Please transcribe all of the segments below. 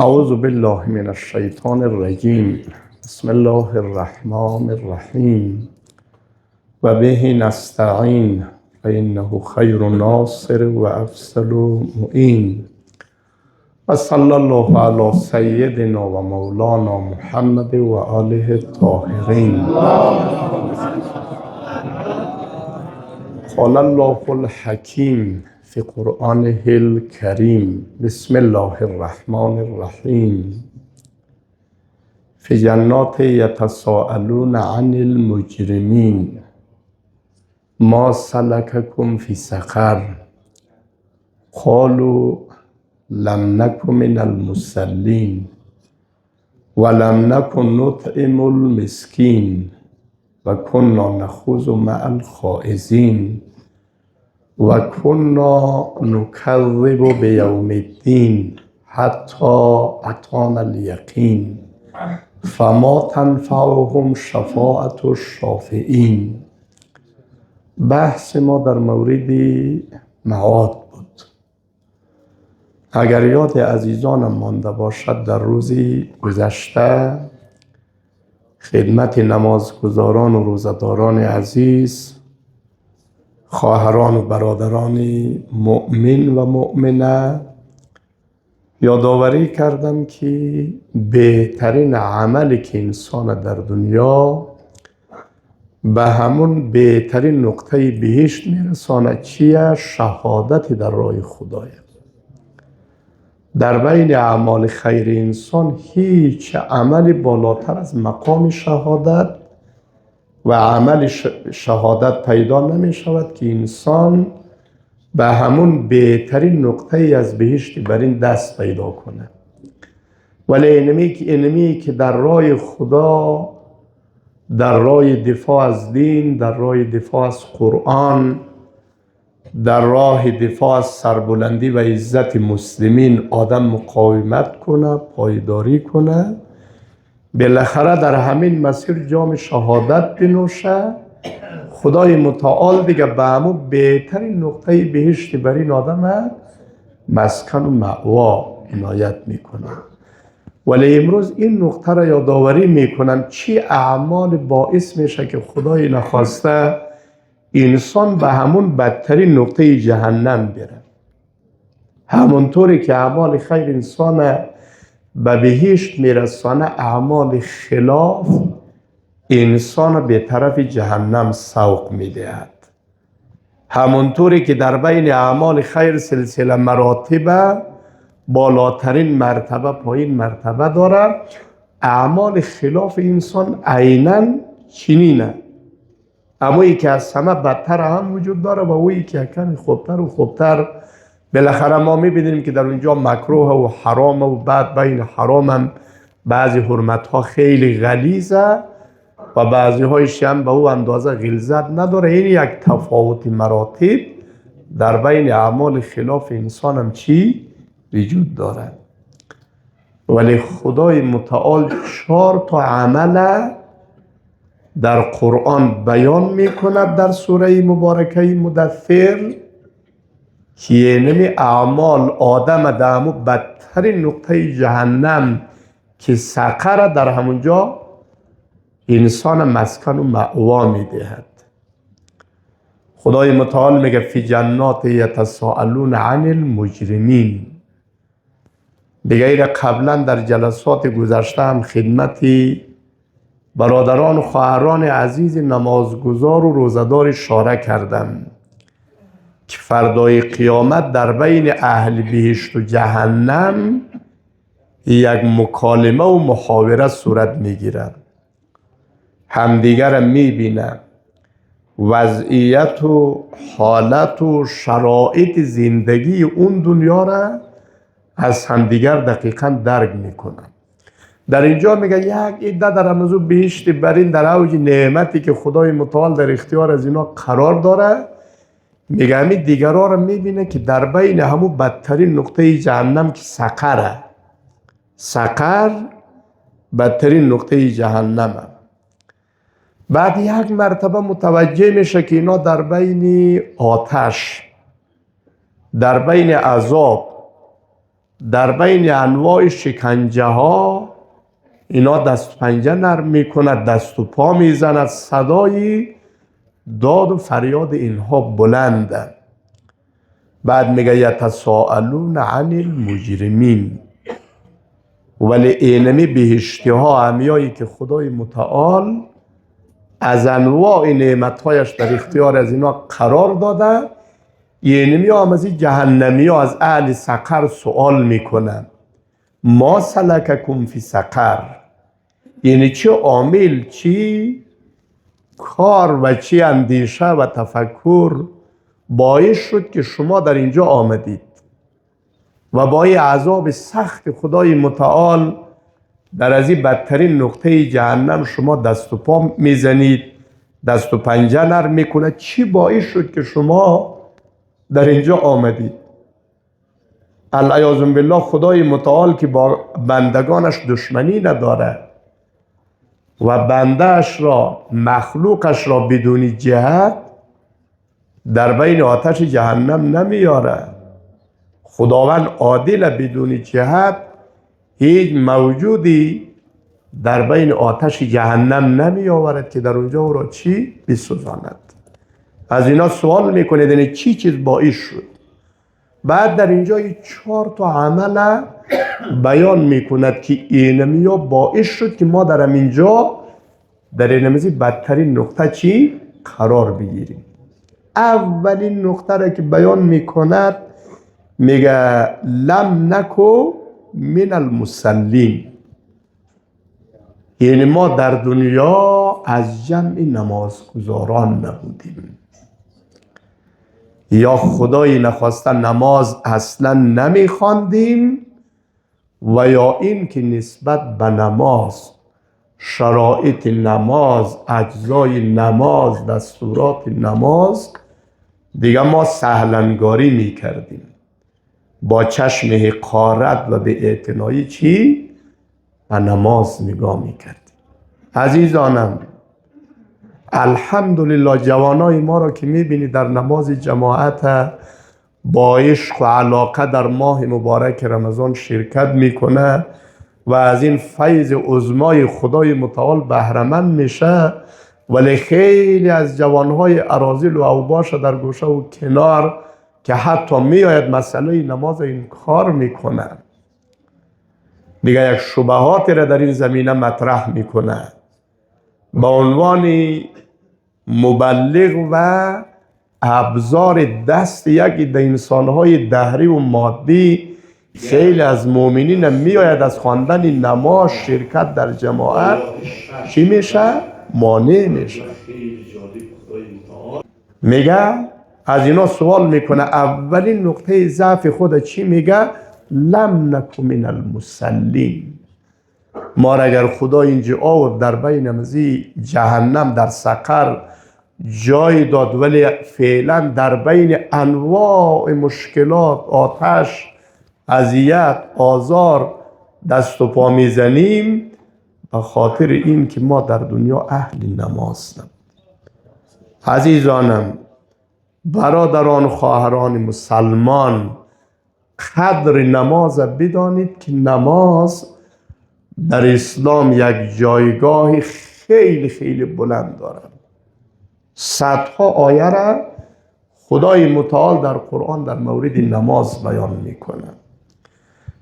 أعوذ بالله من الشيطان الرجيم. بسم الله الرحمن الرحيم وبه نستعين فإنه خير ناصر وأفضل معين وصلى الله على سيدنا ومولانا محمد وآله الطاهرين. قال الله الحكيم في قرآنه الكريم بسم الله الرحمن الرحيم في جنات يتساءلون عن المجرمين ما سلككم في سقر قالوا لم نكن من المصلين ولم نكن نطعم المسكين وكنا نخوض مع الخائضين وكنا نكذب بيوم الدين حتى أتانا اليقين فما تنفعهم شفاعة الشافعین. بحث ما در مورد معاد بود. اگر یاد عزیزانم مانده باشد در روزی گذشته خدمت نمازگزاران و روزداران عزیز، خواهران و برادران مؤمن و مؤمنه یادآوری کردم که بهترین عملی که انسان در دنیا به همون بهترین نقطه بهشت میرسانه چیه؟ شهادت در راه خدای. در بین اعمال خیر انسان هیچ عملی بالاتر از مقام شهادت و عمل شهادت پیدا نمی شود که انسان به همون بهترین نقطه از بهشت بر این دست پیدا کنه. ولی اینمی که در راه خدا، در راه دفاع از دین، در راه دفاع از قرآن، در راه دفاع از سربلندی و عزت مسلمین آدم مقاومت کنه، پایداری کنه، بالاخره در همین مسیر جام شهادت بنوشه، خدای متعال دیگه به همون بهترین نقطه بهشت بر این آدم مسکن و مأوا عنایت میکنه. ولی امروز این نقطه را یادآوری میکنم چی اعمال باعث میشه که خدای نخواسته انسان به همون بدترین نقطه جهنم بره. همونطوری که اعمال خیر انسان به بهشت میرسانه، اعمال خلاف انسان به طرف جهنم سوق میدهد. همونطوری که در بین اعمال خیر سلسله مراتب بالاترین مرتبه پایین مرتبه داره، اعمال خلاف انسان عیناً چنینه. اما ای که از همه بدتر هم وجود داره و اویی که کمی خوبتر و خوبتر. بالاخره ما میبینیم که در اونجا مکروه و حرام و بعد بین حرام هم بعضی حرمت ها خیلی غلیظه و بعضی هایش هم به او اندازه غلظت نداره. این یک تفاوت مراتب در بین اعمال خلاف انسان هم چی وجود داره. ولی خدای متعال 4 عمل در قرآن بیان میکند در سوره مبارکه مدثر که اینمی اعمال آدم در همون بدترین نقطه جهنم که سقر در همونجا انسان مسکن و مأوا میدهد. خدای متعال میگه فی جنات یتساءلون عن المجرمین. بغیر قبلا در جلسات گذشته هم خدمتی برادران و خواهران عزیز نمازگزار و روزدار اشاره کردم که فردای قیامت در بین اهل بهشت و جهنم یک مکالمه و محاوره صورت میگیرد. همدیگر میبینه، وضعیت و حالت و شرایط زندگی اون دنیا را از همدیگر دقیقا درک میکنن. در اینجا میگه یک عده در همون بهشت برین در اوج نعمتی که خدای متعال در اختیار از اینا قرار داره، میگه همین دیگرها را میبینه که در بین همون بدترین نقطه جهنم که سقره، سقر بدترین نقطه جهنمه. بعد یک مرتبه متوجه میشه که اینا در بین آتش، در بین عذاب در بین انواع شکنجه ها اینا دست و پنجه نرم میکند، دست و پا میزند، صدای داد و فریاد اینها بلنده. بعد میگه یتساءلون عن المجرمین. ولی اینمی بهشتی ها همیایی که خدای متعال از انواع نعمتهایش در اختیار از اینا قرار داده، اینمی هم از جهنمی ها از اهل سقر سوال میکنن ما سلککم فی سقر، یعنی چه عامل، چی کار و چی اندیشه و تفکر باعث شد که شما در اینجا آمدید و با این عذاب سخت خدای متعال در از این بدترین نقطه جهنم شما دست و پا میزنید، دست و پنجه نرم میکنه. چی باعث شد که شما در اینجا آمدید؟ العیاذ بالله خدای متعال که با بندگانش دشمنی نداره و بندهش را، مخلوقش را بدون جهت در بین آتش جهنم نمیاره. خداوند عادل، بدون جهت هیچ موجودی در بین آتش جهنم نمی آورد که در اونجا او را چی بسوزاند. از اینا سوال میکنید یعنی چی چیز باعث شد. بعد در اینجا 4 تا عمل بیان میکند که اینمی ها باعث شد که ما در اینجا در اینمیزی بدترین نقطه چی قرار بگیریم. اولین نقطه را که بیان میکند میگه لم نکو من المصلین، یعنی ما در دنیا از جمع نمازگزاران نبودیم، یا خدای نخواسته نماز اصلا نمیخواندیم، و یا این که نسبت به نماز، شرایط نماز، اجزای نماز، دستورات نماز دیگه ما سهلنگاری میکردیم، با چشم حقارت و به اعتنایی چی به نماز نگاه میکردیم. عزیزانم الحمدلله جوانای ما را که میبینی در نماز جماعت با عشق و علاقه در ماه مبارک رمضان شرکت میکنه و از این فیض عظمای خدای متعال بهره‌مند میشه، ولی خیلی از جوانهای اراذل و اوباش در گوشه و کنار که حتی میآید مسئله نماز این کار میکنه، دیگه یک شبهات را در این زمینه مطرح میکنه با عنوان مبلغ و ابزار دست یکی در انسانهای دهری و مادی. خیلی از مؤمنین میآید از خواندن نماز، شرکت در جماعت چی میشه؟ مانع میشه. میگه از اینا سوال میکنه اولین نقطه ضعف خود چی میگه؟ لم نکن من المصلین. ما را اگر خدا اینجا آورد در بین مزی جهنم در سقر جای داد، ولی فعلا در بین انواع مشکلات، آتش، اذیت، آزار دست و پا میزنیم به خاطر این که ما در دنیا اهل نماز نبودیم. عزیزانم، برادران، خواهران مسلمان، قدر نماز بدانید که نماز در اسلام یک جایگاه خیلی خیلی بلند دارد. صدها آیه را خدای متعال در قرآن در مورد نماز بیان میکنه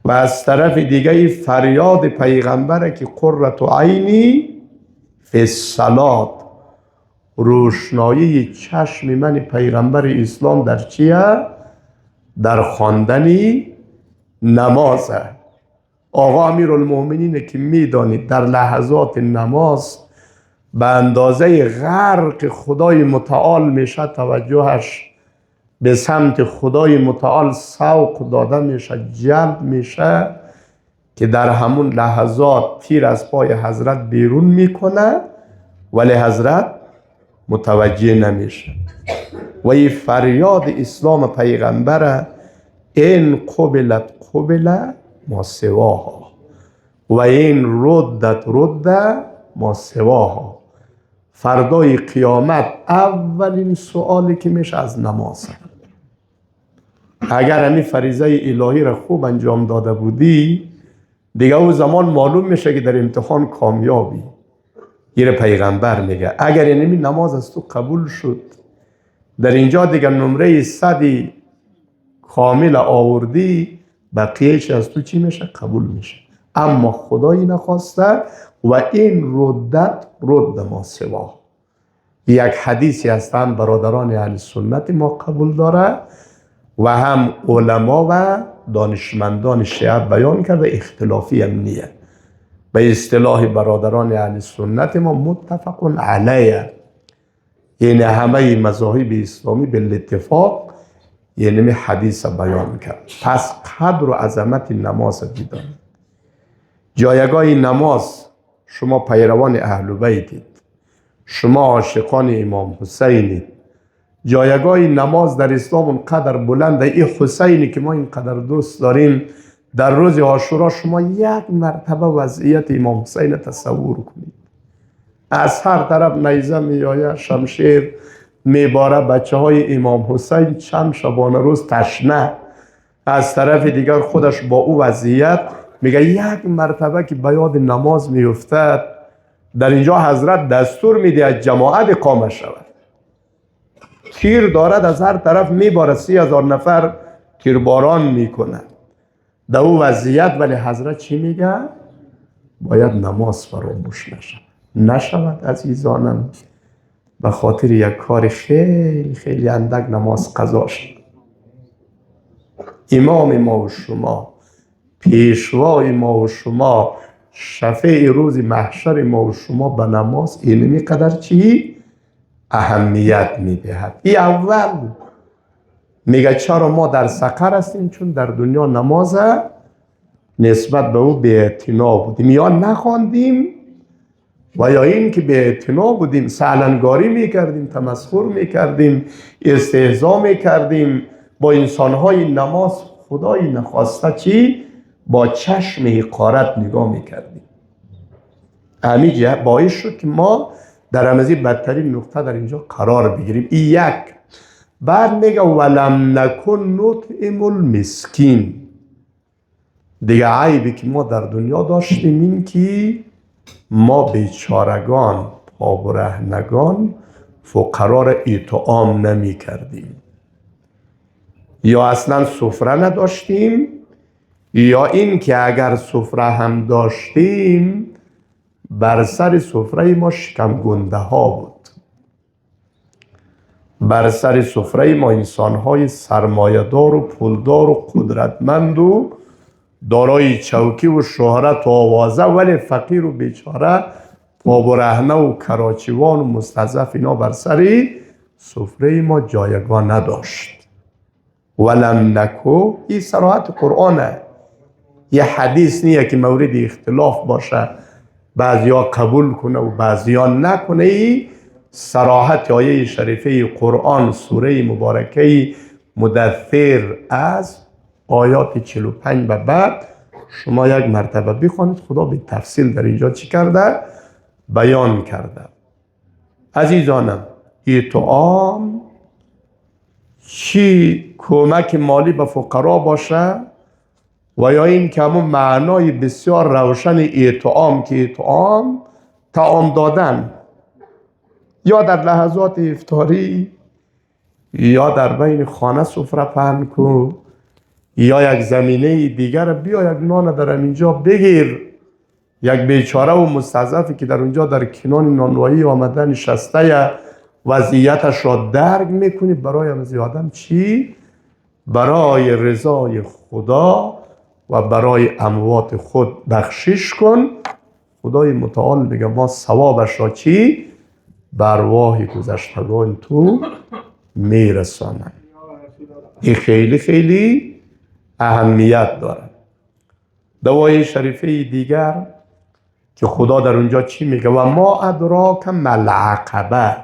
و از طرف دیگه فریاد پیغمبره که قرة عینی فی الصلاة، روشنایی چشم من پیغمبر اسلام در چیه؟ در خواندن نمازه. آقا امیرالمؤمنین که میدانید در لحظات نماز به اندازه غرق خدای متعال میشه، توجهش به سمت خدای متعال سوق داده میشه، جلب میشه که در همون لحظات تیر از پای حضرت بیرون میکنه ولی حضرت متوجه نمیشه. و این فریاد اسلام پیغمبر این قبلت قبل ما سواها و این ردت رد ما سواها. فردای قیامت اولین سوالی که میشه از نماز. اگر همین فریضه الهی را خوب انجام داده بودی دیگه او زمان معلوم میشه که در امتحان کامیابی. یه پیغمبر میگه اگر اینمی نماز از تو قبول شد، در اینجا دیگه نمره 100 کامل آوردی، بقیهش از تو چی میشه؟ قبول میشه. اما خدایی نخواسته و این رد ما سوا. یک حدیثی هستن برادران اهل سنت ما قبول داره و هم علما و دانشمندان شیعه بیان کرده، اختلافی هم نیه. به اصطلاح برادران اهل سنت ما متفق علیه، یعنی همه مذاهب اسلامی به اتفاق یعنی حدیث بیان کرد. پس قدر و عظمت نماز بدانید. جایگاه نماز، شما پیروان اهل بیتید، شما عاشقان امام حسینید، جایگاه نماز در اسلام اونقدر بلنده. این حسینی که ما اینقدر دوست داریم، در روز عاشورا شما یک مرتبه وضعیت امام حسین تصور کنید. از هر طرف نیزه میآید، شمشیر میباره، بچه های امام حسین چند شبانه روز تشنه، از طرف دیگر خودش با او وضعیت میگه یک مرتبه که به یاد نماز میفتد، در اینجا حضرت دستور میده از جماعت اقامه شود. تیر دارد از هر طرف میباره، 30,000 نفر تیرباران میکنه در او وضعیت، ولی حضرت چی میگه؟ باید نماز فراموش نشود عزیزانم. به خاطر یک کار خیلی خیلی اندک نماز قضا شد. امام ما و شما، پیشوای ما و شما، شفیع روز محشر ما و شما به نماز اینمی قدر چی؟ اهمیت میدهد. این اول میگه چرا ما در سقر هستیم؟ چون در دنیا نماز نسبت به او به اعتنا بودیم یا نخواندیم، و یا این که به اعتنا بودیم، سهلنگاری میکردیم، تمسخر میکردیم، استهزا میکردیم با انسانهای نماز. خدایی نخواسته چی؟ با چشم حقارت نگاه میکردیم. همین باعث شد که ما در رمزی بدترین نقطه در اینجا قرار بگیریم. این یک. بعد میگه ولم نکن نطعم المسکین. دیگه عیبی که ما در دنیا داشتیم این که ما بیچارگان، پابرهنگان، فقرا را اطعام نمی کردیم، یا اصلا سفره نداشتیم، یا این که اگر سفره هم داشتیم بر سر سفره ما شکم گنده ها بود. بر سر سفره ما انسان‌های سرمایه‌دار و پولدار و قدرتمند و دارای چوکی و شهرت و آوازه، ولی فقیر و بیچاره، پابرهنه و کراچیوان و مستضعف، اینا بر سر سفره ما جایگاه نداشت. ولم نکو، این صراحت قرآنه، یه حدیث نیه که مورد اختلاف باشه، بعضیا قبول کنه و بعضیا نکنه. ای صراحت آیه شریفه قرآن سوره مبارکه مدثر از آیات 45 به بعد شما یک مرتبه بخوانید. خدا به تفصیل در اینجا چی کرده؟ بیان کرده. عزیزانم، اطعام چی کمک مالی به فقرا باشه، و یا این که همون معنای بسیار روشن اطعام که اطعام طعام دادن، یا در لحظات افطاری، یا در بین خانه سفره پهن کو، یا یک زمینه دیگر بیا یک نان در اینجا بگیر. یک بیچاره و مستضعفی که در اونجا در کنان نانوایی آمده نشسته، وضعیتش را درک میکنی، برای هم آدم چی؟ برای رضای خدا و برای اموات خود بخشش کن. خدای متعال میگه ما ثوابش را چی؟ بر ارواح گذشتگان تو میرسانم. این خیلی خیلی اهمیت داره. دوای شریفه دیگر که خدا در اونجا چی میگه؟ و ما ادراک مل عقبه.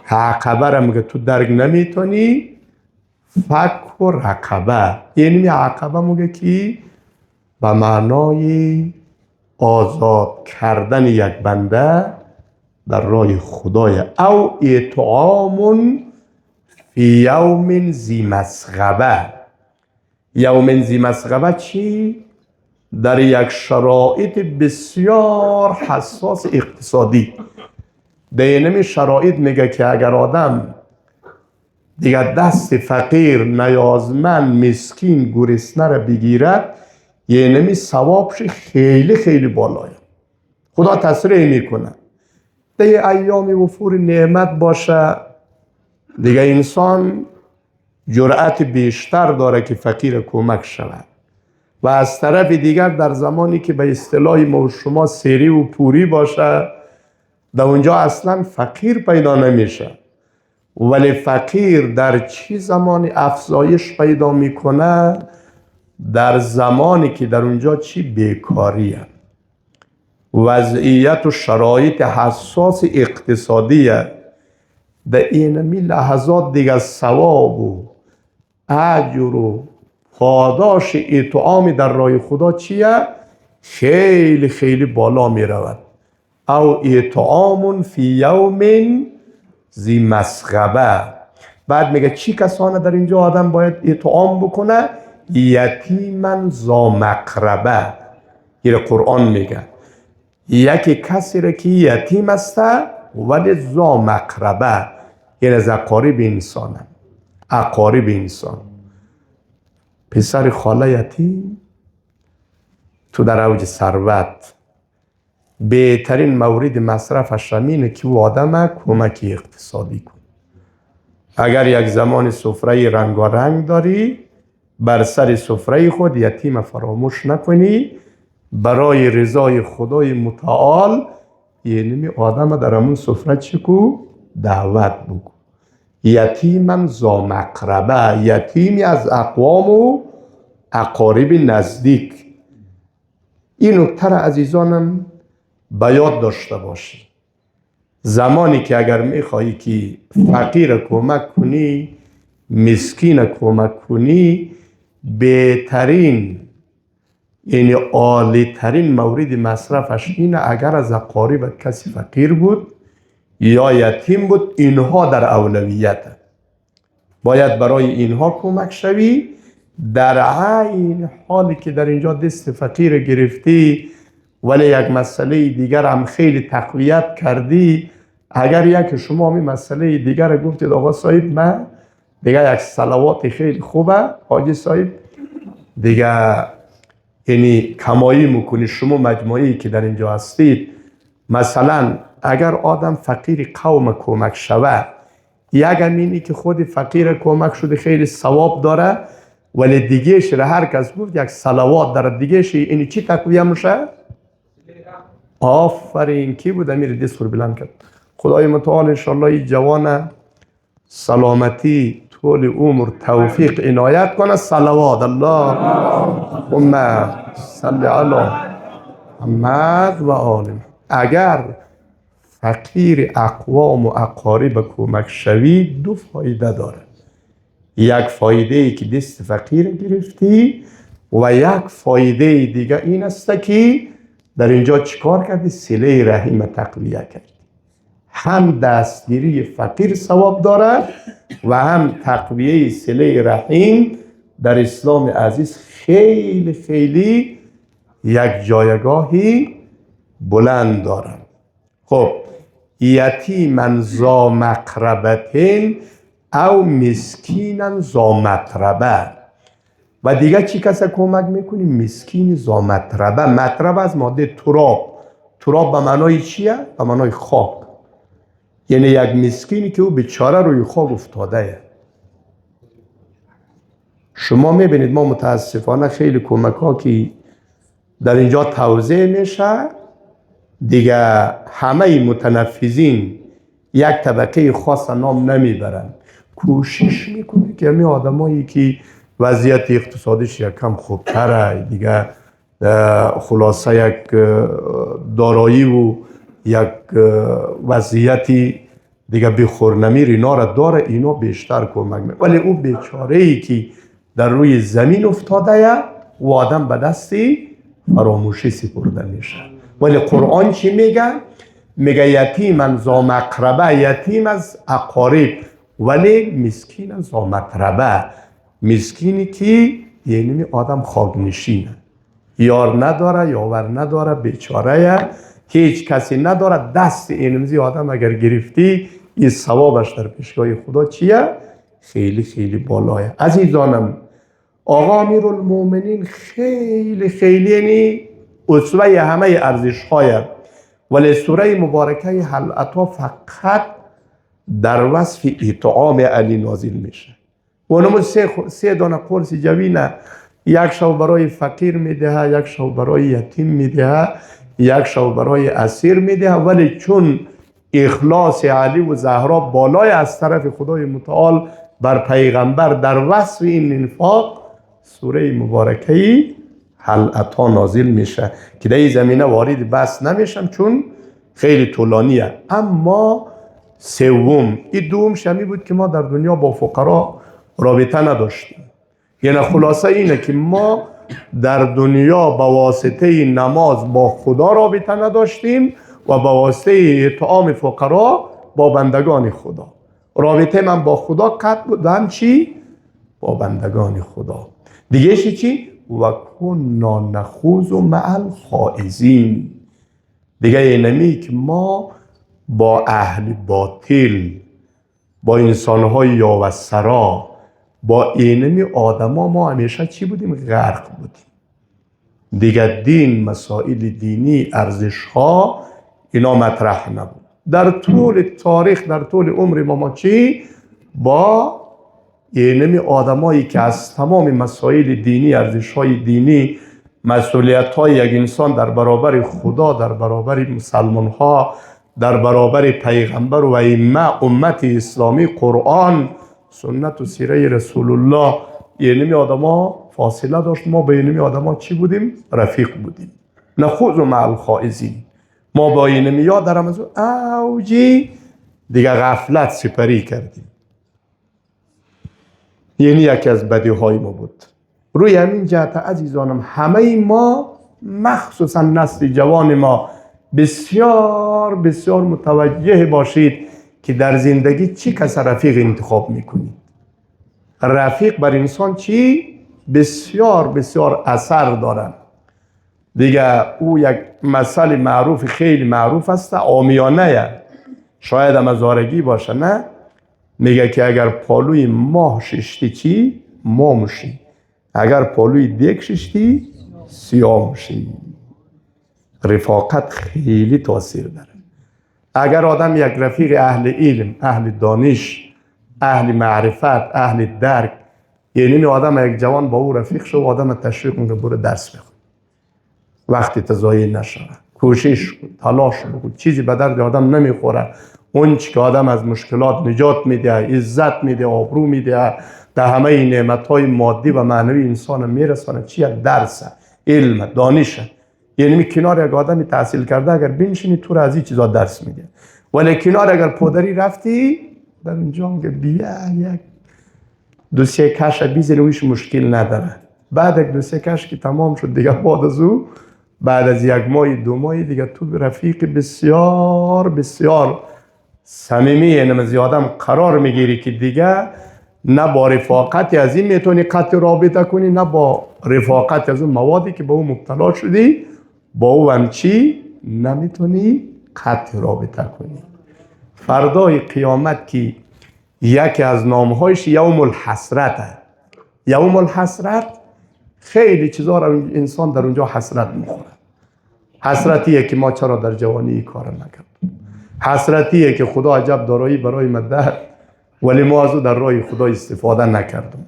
عقبه را میگه تو درک نمیتونی، فک و رقبه. یعنی عقبه میگه که به معنای آزاد کردن یک بنده در راه خدای، او اطعام فی یوم ذی مسغبه. یوم ذی مسغبه چی؟ در یک شرایط بسیار حساس اقتصادی. در اینمی شرایط میگه که اگر آدم دیگه دست فقیر، نیازمند، مسکین، گرسنه را بگیرد، اینمی ثوابش خیلی خیلی بالاه. خدا تصریح میکنه در ایام وفور نعمت باشه، دیگه انسان جرأت بیشتر داره که فقیر کمک شود. و از طرف دیگر در زمانی که به اصطلاح ما و شما سری و پوری باشه، در اونجا اصلا فقیر پیدا نمیشه. ولی فقیر در چی زمانی افزایش پیدا میکنه؟ در زمانی که در اونجا چی؟ بیکاریه، وضعیت و شرایط حساس اقتصادیه. در اینمی لحظات دیگه ثواب و اجر و پاداش اطعام در راه خدا چیه؟ خیلی خیلی بالا می رود. او اطعام فی یوم ذی مسغبه. بعد میگه چی کسانه در اینجا آدم باید اطعام بکنه؟ یتیما ذا مقربه. این قرآن میگه یکی کسی را که یتیم است ولی ذا مقربه، یعنی از اقارب انسان. اقارب انسان، پسر خاله یتیم، تو در اوج ثروت، بهترین مورد مصرفش همینه که او آدم کمک اقتصادی کن. اگر یک زمان سفره رنگارنگ داری، بر سر سفره خود یتیم فراموش نکنی، برای رضای خدای متعال یعنی آدم در همون سفره چکو دعوت بکن. یتیما ذا مقربه، یتیمی از اقوام و اقارب نزدیک. این نکته را عزیزانم به یاد داشته باشی. زمانی که اگر میخوایی که فقیر کمک کنی، مسکین کمک کنی، بهترین یعنی عالی ترین مورد مصرفش اینه اگر از اقارب کسی فقیر بود یا یتیم بود، اینها در اولویت باید برای اینها کمک شوی. در عین حالی که در اینجا دست فقیر گرفتی ولی یک مسئله دیگر هم خیلی تقویت کردی، اگر یک شما می مسئله دیگر گفتید آقا صاحب من دیگه یک صلوات خیلی خوبه، حاجی صاحب دیگه یعنی کمایی میکنی، شما مجموعی که در اینجا هستید، مثلا اگر آدم فقیر قوم کمک شود، یک امینی که خود فقیر کمک شده خیلی ثواب داره، ولی دیگهش را هر کس گفت یک صلوات داره، دیگهش اینی چی تقویه میشه؟ آفرین. کی بود امیر دست رو بلند کرد؟ خدای متعال انشالله این جوان سلامتی طول عمر توفیق عنایت کنه. صلوات اللهم صل علی محمد و آل. اگر فقیر اقوام و اقارب کمک شوی دو فایده داره. یک فایده ای که دست فقیر گرفتی و یک فایده دیگه این است که در اینجا چیکار کردی؟ صله رحم تقویه کردی. هم دستگیری فقیر ثواب داره و هم تقویه صله رحم در اسلام عزیز خیلی خیلی یک جایگاهی بلند داره. خب یتیما ذا مقربة او مسکینا ذا متربه. و دیگه چی کسی کمک میکنی؟ مسکین ذا متربه. متربه از ماده تراب. تراب به معنای چیه؟ به معنای خاک. یعنی یک مسکینی که او بیچاره روی خاک افتاده. شما میبینید ما متاسفانه خیلی کمک ها که در اینجا توزیع میشه، دیگه همه متنفذین یک طبقه خاص نام نمیبرن، کوشش میکنه که همه آدمایی که وضعیت اقتصادیش یکم خوبتره، دیگه خلاصه یک دارایی و یک وضعیتی دیگه بخورنمیر اینا را داره، اینا بیشتر کمک میکنه. ولی او بیچاره ای که در روی زمین افتاده و آدم به دستی فراموشی سپرده میشه. ولی قرآن چی میگه؟ میگه یتیما ذا مقربه، یتیم از اقارب. ولی مسکین زا مطربه، مسکینی که یعنی آدم خاک نشینه، یار نداره، یاور نداره، بیچاره، هیچ کسی نداره. دست اینمزی آدم اگر گرفتی این ثوابش در پیشگاه خدا چیه؟ خیلی خیلی بالایه. عزیزانم، آقا امیرالمومنین خیلی خیلی یعنی اسوه همه ارزش های، ولی سوره مبارکه هل اتی فقط در وصف اطعام علی نازل میشه. اونم سه دانه قرص جوینه، یک شو برای فقیر میده، یک شو برای یتیم میده، یک شو برای اسیر میده، ولی چون اخلاص علی و زهرا بالای از طرف خدای متعال بر پیغمبر در وصف این انفاق سوره مبارکه هل اتی نازل میشه که در این زمینه وارد بحث نمیشم چون خیلی طولانیه. اما سوم، این دوم شمی بود که ما در دنیا با فقرا رابطه نداشتیم. یعنی خلاصه اینه که ما در دنیا با واسطه نماز با خدا رابطه نداشتیم و با واسطه اطعام فقرا با بندگان خدا. رابطه من با خدا قطع بود و هم چی؟ با بندگان خدا. دیگه چی؟ و کنا نخوض مع الخائضین. دیگه اینمی که ما با اهل باطل، با انسانهای یاوسرا، با اینمی آدما ما همیشه چی بودیم؟ غرق بودیم. دیگه دین، مسائل دینی، ارزش ها اینا مطرح نبود. در طول تاریخ، در طول عمر ما چی؟ با اینمی آدمایی که از تمام مسائل دینی، ارزش های دینی، مسئولیت های یک انسان در برابر خدا، در برابر مسلمان ها، در برابر پیغمبر و ائمه امت اسلامی، قرآن، سنت و سیره رسول الله، اینمی آدما فاصله داشت. ما با اینمی آدما چی بودیم؟ رفیق بودیم. نخوض مع الخائضین. ما با اینمی ها در از اوجی دیگه غفلت سپری کردیم. یعنی یکی از بدی های ما بود. روی همین جهت عزیزانم همه ما، مخصوصا نسل جوان ما، بسیار بسیار متوجه باشید که در زندگی چی کس رفیق انتخاب میکنید. رفیق بر انسان چی؟ بسیار بسیار اثر دارن. دیگه او یک مثل معروف، خیلی معروف است، عامیانه، شاید هم هزارگی باشه، نه؟ میگه که اگر پالوی ماه ششتی چی؟ ماه میشی. اگر پالوی دیگ ششتی سیاه میشی. رفاقت خیلی تاثیر داره. اگر آدم یک رفیق اهل علم، اهل دانش، اهل معرفت، اهل درک، یعنی آدم یک جوان با او رفیق شو، آدم تشویق میکنه برو درس بخون، وقتی تضایع نشود، کوشش کن، تلاش بکن، چیزی به درد آدم نمیخوره. اون چی که آدم از مشکلات نجات میده، عزت میده، آبرو میده، در همه نعمتهای مادی و معنوی انسان میرسانه، چیه؟ درس، علم، دانش. یعنی کنار یک آدمی تحصیل کرده اگر بنشینی تو را از این چیزا درس میده، ولی کنار اگر پدری رفتی در اونجا میگه بیا یک دو سه کش بیزنی، ویش مشکل نداره. بعد یک دو سه کش که تمام شد دیگه، بعد از او بعد از یک ماه دو ماه دیگه تو رفیق بسیار بسیار صمیمی، یعنی زیادم قرار میگیری که دیگه نه با رفاقت از این میتونی قطع رابطه کنی، نه با رفاقت از اون موادی که با او مبتلا شدی با او هم چی نمیتونی قطع رابطه کنی. فردای قیامت که یکی از نامهایش یوم الحسرت، یوم الحسرت خیلی چیزا را انسان در اونجا حسرت میخوره. حسرتیه که ما چرا در جوانی کار نکردیم، حسرتیه که خدا عجب دارایی برای ما داد ولی ما از او در راه خدا استفاده نکردیم.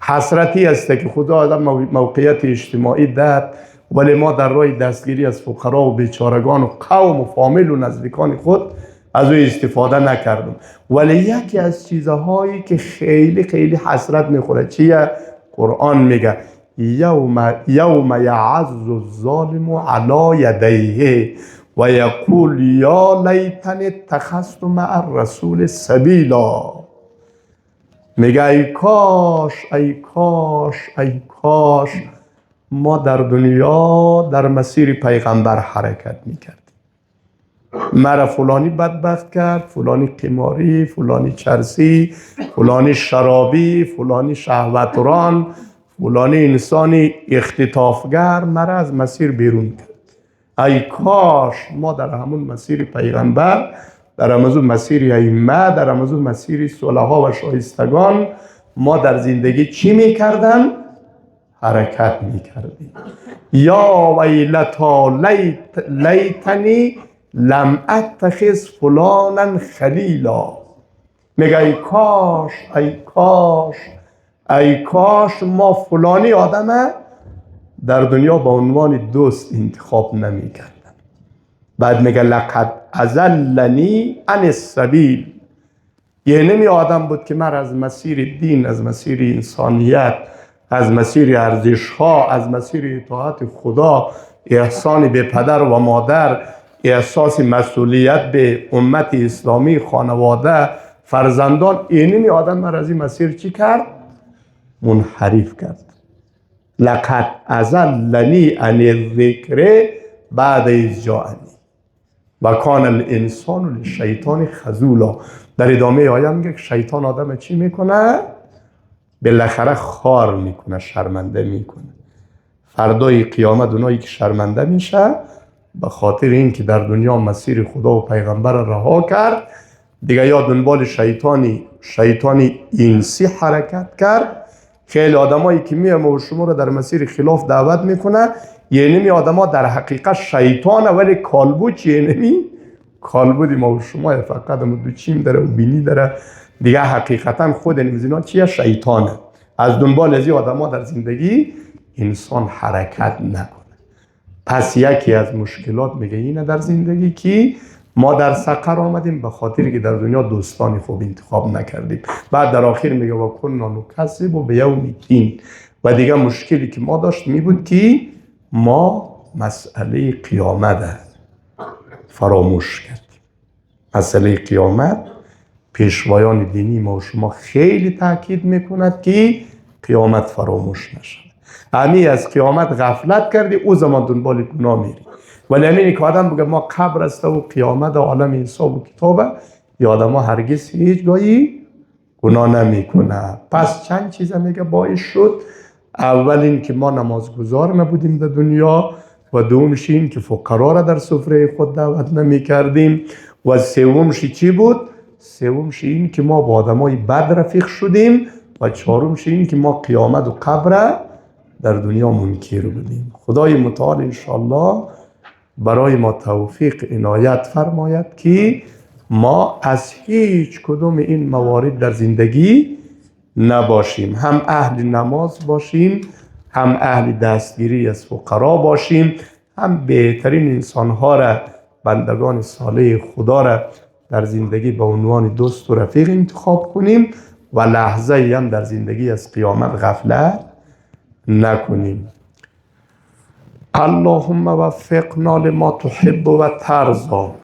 حسرتی است که خدا آدم موقعیت اجتماعی داد ولی ما در راه دستگیری از فقرا و بیچارگان و قوم و فامیل و نزدیکان خود از او استفاده نکردیم. ولی یکی از چیزهایی که خیلی خیلی حسرت میخوره چیه؟ قرآن میگه یوم یعض الظالم علی یدیه و یقول یا لیتنی اتخذت مع الرسول سبیلا. میگه ای کاش ای کاش ای کاش ما در دنیا در مسیر پیغمبر حرکت میکردیم. مرا فلانی بدبخت کرد، فلانی قماری، فلانی چرسی، فلانی شرابی، فلانی شهوتران، فلانی انسانی اختطافگر مرا از مسیر بیرون کرد. ای کاش ما در همون مسیر پیغمبر، در همون مسیر ائمه، در همون مسیر صلحا و شایستگان ما در زندگی چی میکردن؟ حرکت میکردیم. یا ویلتا لیتنی لم اتخذ فلانا خلیلا. میگه ای کاش، ای کاش، ای کاش ما فلانی آدمه در دنیا با عنوان دوست انتخاب نمیکردم. بعد میگه لقد اضلنی عن السبیل. یه نمی آدم بود که من از مسیر دین، از مسیر انسانیت، از مسیر ارزش ها، از مسیر اطاعت خدا، احسان به پدر و مادر، احساس مسئولیت به امت اسلامی، خانواده، فرزندان، اینمی آدم من از این مسیر چی کرد؟ منحرف کرد. لقد اضلنی عن الذکر بعد اذ جاءنی و کان الانسان للشیطان خذولا. در ادامه آیه میگه که شیطان آدم چی میکنه؟ بالاخره خار میکنه، شرمنده میکنه. فردای قیامت اونایی که شرمنده میشه به خاطر این که در دنیا مسیر خدا و پیغمبر رها کرد، دیگه یا دنبال شیطانی انسی حرکت کرد. خیلی آدمایی که میام و شما رو در مسیر خلاف دعوت میکنه، یعنی می آدما در حقیقت شیطانه، ولی کالبد یعنی کالبد ما و شما فقط دو چیم داره و بینی داره. دیگه حقیقتا خود نمیزینا چیه؟ شیطانه. از دنبال ازی آدما در زندگی انسان حرکت نکنه. پس یکی از مشکلات میگه اینه در زندگی که ما در سقر آمدیم به خاطر که در دنیا دوستانی خوب انتخاب نکردیم. بعد در آخر میگه و کنا نکذب بیوم الدین. و دیگه مشکلی که ما داشت می بود که ما مسئله قیامت فراموش کردیم. مسئله قیامت پیشوایان دینی ما و شما خیلی تاکید میکند که قیامت فراموش نشه. همی از قیامت غفلت کردی، او زمان دنبال گناه میری. ولی همینی که آدم بگه ما قبر است و قیامت و عالم حساب و کتابه، یا آدم ها هرگز هیچگاهی گناه نمیکنه. پس چند چیز میگه باعث شد. اول این که ما نمازگزار نبودیم در دنیا، و دومش این که فقرا را در سفره خود دعوت نمی کردیم، و سومش چی بود؟ سومش این که ما با آدمای بد رفیق شدیم، و چهارمش این که ما قیامت و قبر در دنیا منکر بودیم. خدای متعال انشاءالله برای ما توفیق عنایت فرماید که ما از هیچ کدوم این موارد در زندگی نباشیم. هم اهل نماز باشیم، هم اهل دستگیری از فقرا باشیم، هم بهترین انسانها را، بندگان صالح خدا را در زندگی به عنوان دوست و رفیق انتخاب کنیم، و لحظه هم در زندگی از قیامت غفلت نکنیم. اللهم وفقنا لما تحب و ترضا.